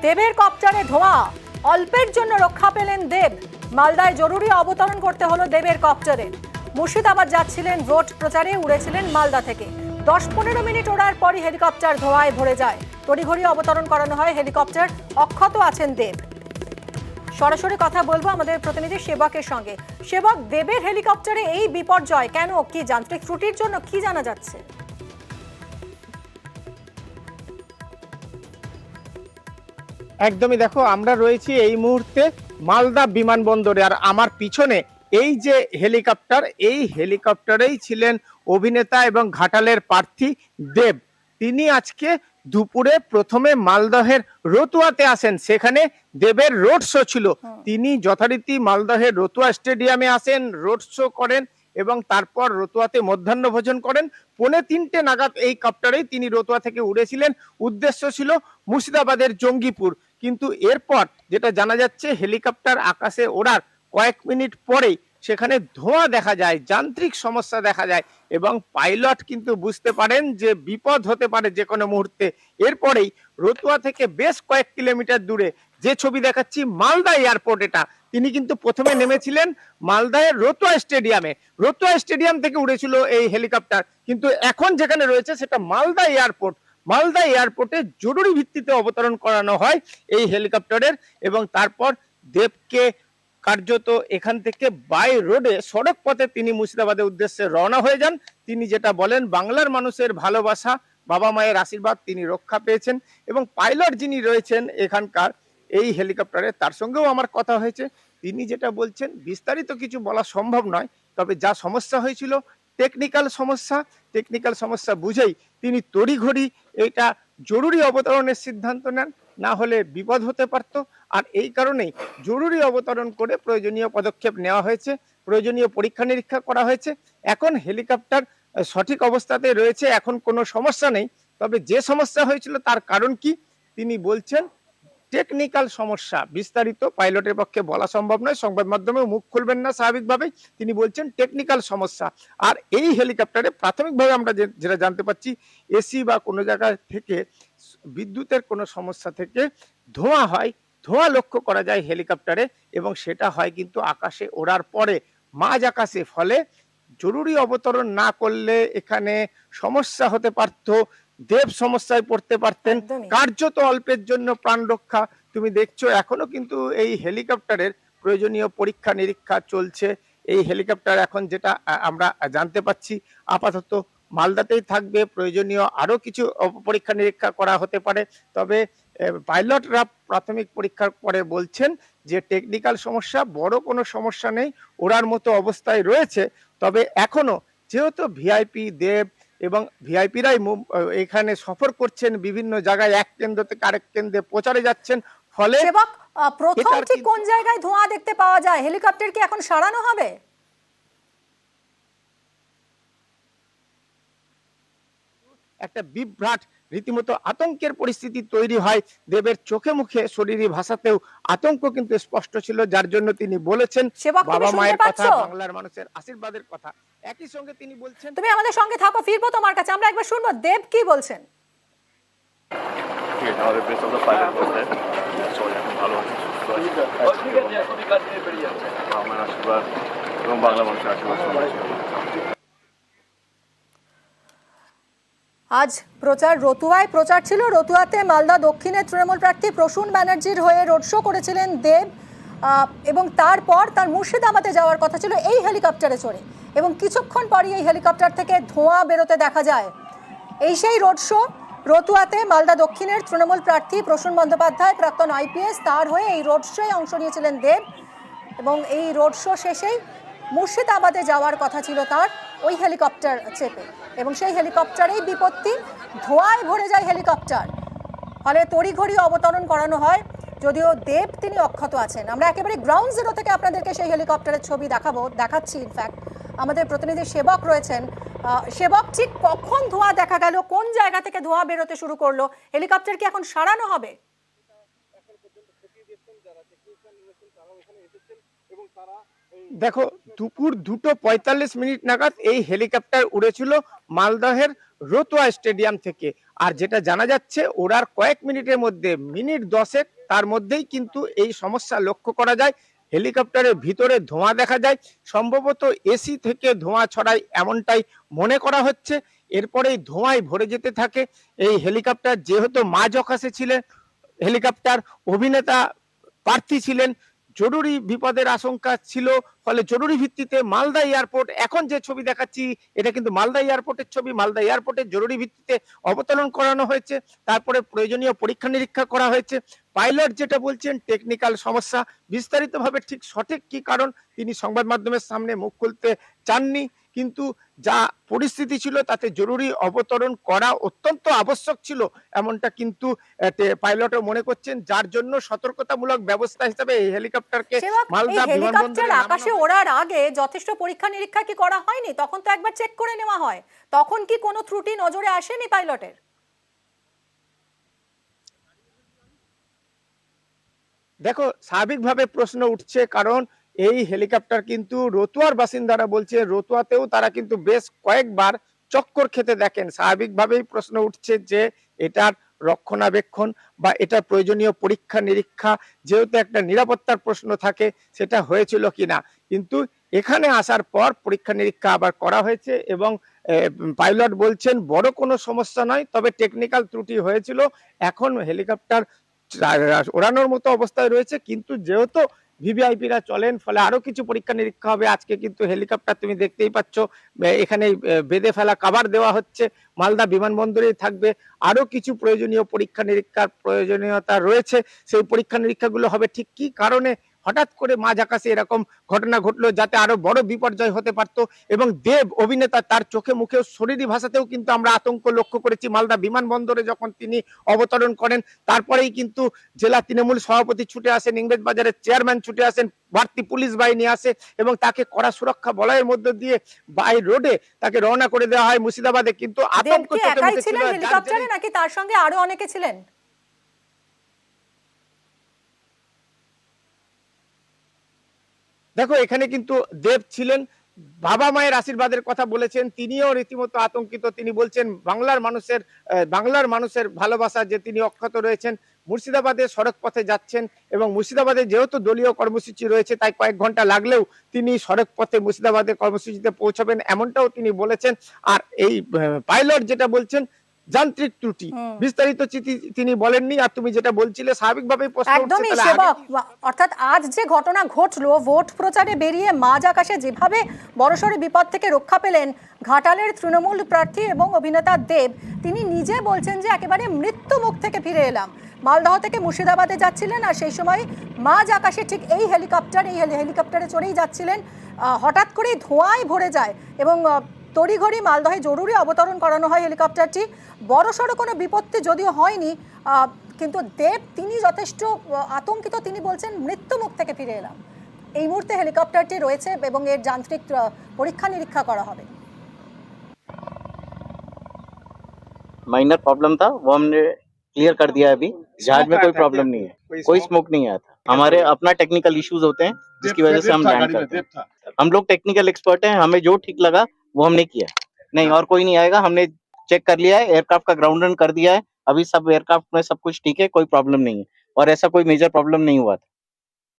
দেবের কপ্টারে ধোঁয়া, অল্পের জন্য রক্ষা পেলেন দেব। মালদায় জরুরি অবতরণ করতে হলো দেবের কপ্টারে। মুর্শিদাবাদ যাচ্ছিলেন রোড প্রচারে, উড়েছিলেন মালদা থেকে। 10-15 মিনিট ওড়ার পরই হেলিকপ্টার ধোঁয়ায় ভরে যায়। তড়িঘড়ি অবতরণ করানো হয় হেলিকপ্টার। অক্ষত আছেন দেব। সরাসরি কথা বলবো আমাদের প্রতিনিধি সেবকের সঙ্গে। সেবক, দেবের হেলিকপ্টারে এই বিপর্যয় কেন? কি যান্ত্রিক ত্রুটির জন্য কি জানা যাচ্ছে? একদমই, দেখো আমরা রয়েছি এই মুহূর্তে মালদা বিমানবন্দরে, আর আমার পিছনে এই যে হেলিকপ্টার, এই হেলিকপ্টারেই ছিলেন অভিনেতা এবং ঘাটালের প্রার্থী দেব। তিনি আজকে দুপুরে প্রথমে মালদহের রতুয়াতে আসেন, সেখানে দেবের রোড শো ছিল। তিনি যথারীতি মালদহের রতুয়া স্টেডিয়ামে আসেন, রোড শো করেন এবং তারপর রতুয়াতে মধ্যাহ্ন ভোজন করেন। 2:45 নাগাদ এই কপ্টারেই তিনি রতুয়া থেকে উড়েছিলেন। উদ্দেশ্য ছিল মুর্শিদাবাদের জঙ্গিপুর। কিন্তু এরপর যেটা জানা যাচ্ছে, হেলিকপ্টার আকাশে ওড়ার কয়েক মিনিট পরেই সেখানে ধোঁয়া দেখা যায়, যান্ত্রিক সমস্যা দেখা যায় এবং পাইলট কিন্তু বুঝতে পারেন যে বিপদ হতে পারে যে কোনো মুহূর্তে। এরপরেই রতুয়া থেকে বেশ কয়েক কিলোমিটার দূরে যে ছবি দেখাচ্ছি, মালদা এয়ারপোর্ট, এটা তিনি কিন্তু প্রথমে নেমেছিলেন মালদায় রতুয়া স্টেডিয়ামে। রতুয়া স্টেডিয়াম থেকে উড়েছিল এই হেলিকপ্টার, কিন্তু এখন যেখানে রয়েছে সেটা মালদা এয়ারপোর্ট। মালদা এয়ারপোর্টে জরুরি ভিত্তিতে অবতরণ করানো হয় এই হেলিকপ্টারের এবং তারপর দেবকে কার্যত এখান থেকে বাই রোডে সড়ক পথে তিনি মুর্শিদাবাদের উদ্দেশ্যে রওনা হয়ে যান। তিনি যেটা বলেন, বাংলার মানুষের ভালোবাসা, বাবা মায়ের আশীর্বাদ তিনি রক্ষা পেয়েছেন এবং পাইলট যিনি রয়েছেন এখানকার এই হেলিকপ্টারে, তার সঙ্গেও আমার কথা হয়েছে। তিনি যেটা বলছেন, বিস্তারিত কিছু বলা সম্ভব নয়, তবে যা সমস্যা হয়েছিল টেকনিক্যাল সমস্যা বুঝেই তিনি তড়িঘড়ি এটা জরুরি অবতরণের সিদ্ধান্ত নেন, না হলে বিপদ হতে পারত। আর এই কারণেই জরুরি অবতরণ করে প্রয়োজনীয় পদক্ষেপ নেওয়া হয়েছে, প্রয়োজনীয় পরীক্ষা নিরীক্ষা করা হয়েছে। এখন হেলিকপ্টার সঠিক অবস্থাতে রয়েছে, এখন কোনো সমস্যা নেই। তবে যে সমস্যা হয়েছিল তার কারণ কি তিনি বলছেন, টেকনিক্যাল সমস্যা। বিস্তারিত পাইলটের পক্ষে বলা সম্ভব নয়, সংবাদ মাধ্যমে মুখ খুলবেন না স্বাভাবিকভাবেই। তিনি বলছেন টেকনিক্যাল সমস্যা। আর এই হেলিকপ্টারে প্রাথমিকভাবে আমরা যেটা জানতে পারছি, এসি বা কোনো জায়গা থেকে বিদ্যুতের কোনো সমস্যা থেকে ধোঁয়া হয়, ধোঁয়া লক্ষ্য করা যায় হেলিকপ্টারে এবং সেটা হয় কিন্তু আকাশে ওড়ার পরে, মাঝ আকাশে। ফলে জরুরি অবতরণ না করলে এখানে সমস্যা হতে পারত, দেব সমস্যায় পড়তে পারতেন। কার্যত অল্পের জন্য প্রাণ রক্ষা। তুমি দেখছো এখনো কিন্তু এই হেলিকপ্টারের প্রয়োজনীয় পরীক্ষা নিরীক্ষা চলছে। এই হেলিকপ্টার এখন যেটা আমরা জানতে পাচ্ছি, আপাতত মালদাতেই থাকবে। প্রয়োজনীয় আরো কিছু পরীক্ষা নিরীক্ষা করা হতে পারে। তবে পাইলটরা প্রাথমিক পরীক্ষার পরে বলছেন যে টেকনিক্যাল সমস্যা, বড় কোনো সমস্যা নেই, ওড়ার মতো অবস্থায় রয়েছে। তবে এখনো যেহেতু ভিআইপি দেব এবং ভিআইপিরাই এখানে সফর করছেন বিভিন্ন জায়গায়, এক কেন্দ্র থেকে আরেক কেন্দ্রে প্রচারে যাচ্ছেন, ফলে প্রথম ঠিক কোন জায়গায় ধোঁয়া দেখতে পাওয়া যায়? হেলিকপ্টার কি এখন সরানো হবে? একটা বিভ্রাট, রীতিমতো আতঙ্কের পরিস্থিতি তৈরি হয়। দেবের চোখে মুখে শরীরী ভাষাতেও আতঙ্ক কিন্তু স্পষ্ট ছিল, যার জন্য তিনি বলেছেন বাবা মায়ের কথা, বাংলার মানুষের আশীর্বাদের কথা। একই সঙ্গে তিনি বলছেন, তুমি আমাদের সঙ্গে থাকো, ফিরবো তোমার কাছে। আমরা একবার শুনবো দেব কি বলছেন। আমাদের বেশ আমরা পাইলট বলতে সবাই এখন ভালো আছে, সুস্থ আছে, আমার আশীর্বাদ এবং বাংলা মানুষের আশীর্বাদ। আজ রতুয়ায় প্রচার ছিল। রতুয়াতে মালদা দক্ষিণের তৃণমূল প্রার্থী প্রসূন ব্যানার্জির হয়ে রোড শো করেছিলেন দেব এবং তারপর তার মুর্শিদাবাদে যাওয়ার কথা ছিল এই হেলিকপ্টারে চড়ে, এবং কিছুক্ষণ পরই এই হেলিকপ্টার থেকে ধোঁয়া বেরোতে দেখা যায়। এই সেই রোড শো রতুয়াতে মালদা দক্ষিণের তৃণমূল প্রার্থী প্রসূন বন্দ্যোপাধ্যায়, প্রাক্তন আইপিএস, তার হয়ে এই রোড শোয়ে অংশ নিয়েছিলেন দেব এবং এই রোড শো শেষেই মুর্শিদাবাদে যাওয়ার কথা ছিল তার ওই হেলিকপ্টার চেপে, এবং সেই হেলিকপ্টারেই বিপত্তি, ধোঁয়ায় ভরে যায় হেলিকপ্টার। ফলে তড়িঘড়ি অবতরণ করানো হয়, যদিও দেব তিনি অক্ষত আছেন। আমরা একেবারে গ্রাউন্ড জিরো থেকে আপনাদেরকে সেই হেলিকপ্টারের ছবি দেখাচ্ছি। ইনফ্যাক্ট আমাদের প্রতিনিধি সেবক রয়েছেন। সেবক, ঠিক কখন ধোঁয়া দেখা গেল, কোন জায়গা থেকে ধোঁয়া বেরোতে শুরু করলো? হেলিকপ্টার কি এখন সরানো হবে? যারা টেকনিশিয়ান রয়েছেন তারাও এখানে এসেছেন এবং তারা দেখো, দুপুর 2:45 নাগাদ এই হেলিকপ্টার উড়েছিল মালদহের রতুয়া স্টেডিয়াম থেকে। আর যেটা জানা যাচ্ছে ওড়ার কয়েক মিনিটের মধ্যে, মিনিট 10 তার মধ্যেই কিন্তু এই সমস্যা লক্ষ্য করা যায়। হেলিকপ্টারের ভিতরে ধোঁয়া দেখা যায়, সম্ভবত এসি থেকে ধোঁয়া ছড়ায় এমনটাই মনে করা হচ্ছে। এরপরেই ধোঁয়ায় ভরে যেতে থাকে এই হেলিকপ্টার। যেহেতু মাঝ আকাশে ছিলেন হেলিকপ্টার, অভিনেতা প্রার্থী ছিলেন, জরুরি বিপদের আশঙ্কা ছিল, ফলে জরুরি ভিত্তিতে মালদা এয়ারপোর্ট, এখন যে ছবি দেখাচ্ছি এটা কিন্তু মালদা এয়ারপোর্টের ছবি, মালদা এয়ারপোর্টে জরুরি ভিত্তিতে অবতরণ করানো হয়েছে। তারপরে প্রয়োজনীয় পরীক্ষা নিরীক্ষা করা হয়েছে। পাইলট যেটা বলছেন টেকনিক্যাল সমস্যা, বিস্তারিতভাবে ঠিক সঠিক কি কারণ তিনি সংবাদ মাধ্যমের সামনে মুখ খুলতে চাননি, কিন্তু যা পরিস্থিতি ছিল তাতে জরুরি অবতরণ করা অত্যন্ত আবশ্যক ছিল, এমনটা কিন্তু পাইলটও মনে করছেন, যার জন্য সতর্কতামূলক ব্যবস্থা হিসেবে এই হেলিকপ্টারকে সেবক, এই মালদা হেলিকপ্টার বিমানবন্দরে আকাশে ওড়ার আগে যথেষ্ট পরীক্ষা নিরীক্ষা কি করা হয়নি? তখন তো একবার চেক করে নেওয়া হয়, তখন কি কোনো ত্রুটি নজরে আসেনি পাইলটের? দেখো, স্বাভাবিকভাবে প্রশ্ন উঠছে, কারণ এই হেলিকপ্টার কিন্তু রতুয়ার বাসিন্দারা বলছে রতুয়াতেও তারা কিন্তু বেশ কয়েকবার চক্কর খেতে দেখেন। স্বাভাবিকভাবেই প্রশ্ন উঠছে যে এটার রক্ষণাবেক্ষণ বা এটা প্রয়োজনীয় পরীক্ষা নিরীক্ষা, যেহেতু একটা নিরাপত্তার প্রশ্ন থাকে, সেটা হয়েছিল কিনা। কিন্তু এখানে আসার পর পরীক্ষা নিরীক্ষা আবার করা হয়েছে এবং পাইলট বলছেন বড় কোনো সমস্যা নয়, তবে টেকনিক্যাল ত্রুটি হয়েছিল। এখন হেলিকপ্টার ওড়ানোর মতো অবস্থায় রয়েছে, কিন্তু যেহেতু ভিভিআইপিরা চলেন, ফলে আরো কিছু পরীক্ষা নিরীক্ষা হবে। আজকে কিন্তু হেলিকপ্টার তুমি দেখতেই পাচ্ছ এখানে বেঁধে ফেলা কাভার দেওয়া হচ্ছে, মালদা বিমানবন্দরেই থাকবে। আরো কিছু প্রয়োজনীয় পরীক্ষা নিরীক্ষার প্রয়োজনীয়তা রয়েছে, সেই পরীক্ষা নিরীক্ষাগুলো হবে ঠিক কি কারণে হঠাৎ করে মাঝ আকাশে এরকম ঘটনা ঘটলো, যাতে আরো বড় বিপর্যয় হতে পারতো। এবং দেব অভিনেতা, তার চোখে মুখেও শরীরী ভাষাতেও কিন্তু আমরা আতঙ্ক লক্ষ্য করেছি মালদা বিমানবন্দরে যখন তিনি অবতরণ করেন। তারপরেই কিন্তু জেলা তৃণমূল সভাপতি ছুটে আসেন, ইংরেজ বাজারের চেয়ারম্যান ছুটে আসেন, বাড়তি পুলিশ বাহিনী আসে এবং তাকে কড়া সুরক্ষা বলয়ের মধ্য দিয়ে বাই রোডে তাকে রওনা করে দেওয়া হয় মুর্শিদাবাদে। কিন্তু দেব আতঙ্ক কি চোখে একাই মুখে ছিল, ছিলেন যার হেলিকপ্টারে জেরেই নাকি তার সঙ্গে আরো অনেকে ছিলেন? দেখো, এখানে কিন্তু দেব ছিলেন, বাবা মায়ের আশীর্বাদের কথা বলেছেন, তিনিও রীতিমতো আতঙ্কিত। তিনি বলছেন বাংলার মানুষের ভালোবাসা যে তিনি অক্ষত রয়েছেন। মুর্শিদাবাদে সড়ক পথে যাচ্ছেন এবং মুর্শিদাবাদে যেহেতু দলীয় কর্মসূচি রয়েছে, তাই কয়েক ঘন্টা লাগলেও তিনি সড়ক পথে মুর্শিদাবাদের কর্মসূচিতে পৌঁছাবেন, এমনটাও তিনি বলেছেন। আর এই পাইলট যেটা বলছেন যান্ত্রিক ত্রুটি, বিস্তারিত তিনি বলেননি। আর তুমি যেটা বলছিলে, স্বাভাবিকভাবেই প্রশ্ন উঠছে, একদমই তাহলে সেবক, অর্থাৎ আজ যে ঘটনা ঘটলো, ভোট প্রচারে বেরিয়ে মাঝ আকাশে যেভাবে বড়সড় বিপদ থেকে রক্ষা পেলেন ঘাটালের তৃণমূল প্রার্থী এবং অভিনেতা দেব, তিনি নিজে বলছেন যে একেবারে মৃত্যু মুখ থেকে ফিরে এলাম। মালদহ থেকে মুর্শিদাবাদে যাচ্ছিলেন, আর সেই সময় মাঝ আকাশে ঠিক এই হেলিকপ্টারে চড়েই যাচ্ছিলেন, হঠাৎ করেই ধোঁয়ায় ভরে যায় এবং তড়িঘড়ি মালদহে জরুরি অবতরণ করানো হয় হেলিকপ্টারটি। বড়সড় কোনো বিপত্তি যদিও হয়নি, কিন্তু দেব তিনি যথেষ্ট আতঙ্কিত। তিনি বলছেন মৃত্যু মুখ থেকে ফিরে এলাম। এই মুহূর্তে হেলিকপ্টারটি রয়েছে এবং এর যান্ত্রিক পরীক্ষা নিরীক্ষা করা হবে। माइनर प्रॉब्लम था, वो हमने क्लियर कर दिया है। अभी जहाज में कोई प्रॉब्लम नहीं है, कोई स्मोक नहीं आया था। हमारे अपना टेक्निकल इश्यूज होते हैं जिसकी वजह से हम लैंड करते हैं। हम लोग टेक्निकल एक्सपर्ट हैं, हमें जो ठीक लगा वो हमने किया। नहीं, और कोई नहीं आएगा। हमने चेक कर लिया है, एयरक्राफ्ट का ग्राउंड रन कर दिया है। अभी सब एयरक्राफ्ट में सब कुछ ठीक है, कोई प्रॉब्लम नहीं है और ऐसा कोई मेजर प्रॉब्लम नहीं हुआ था।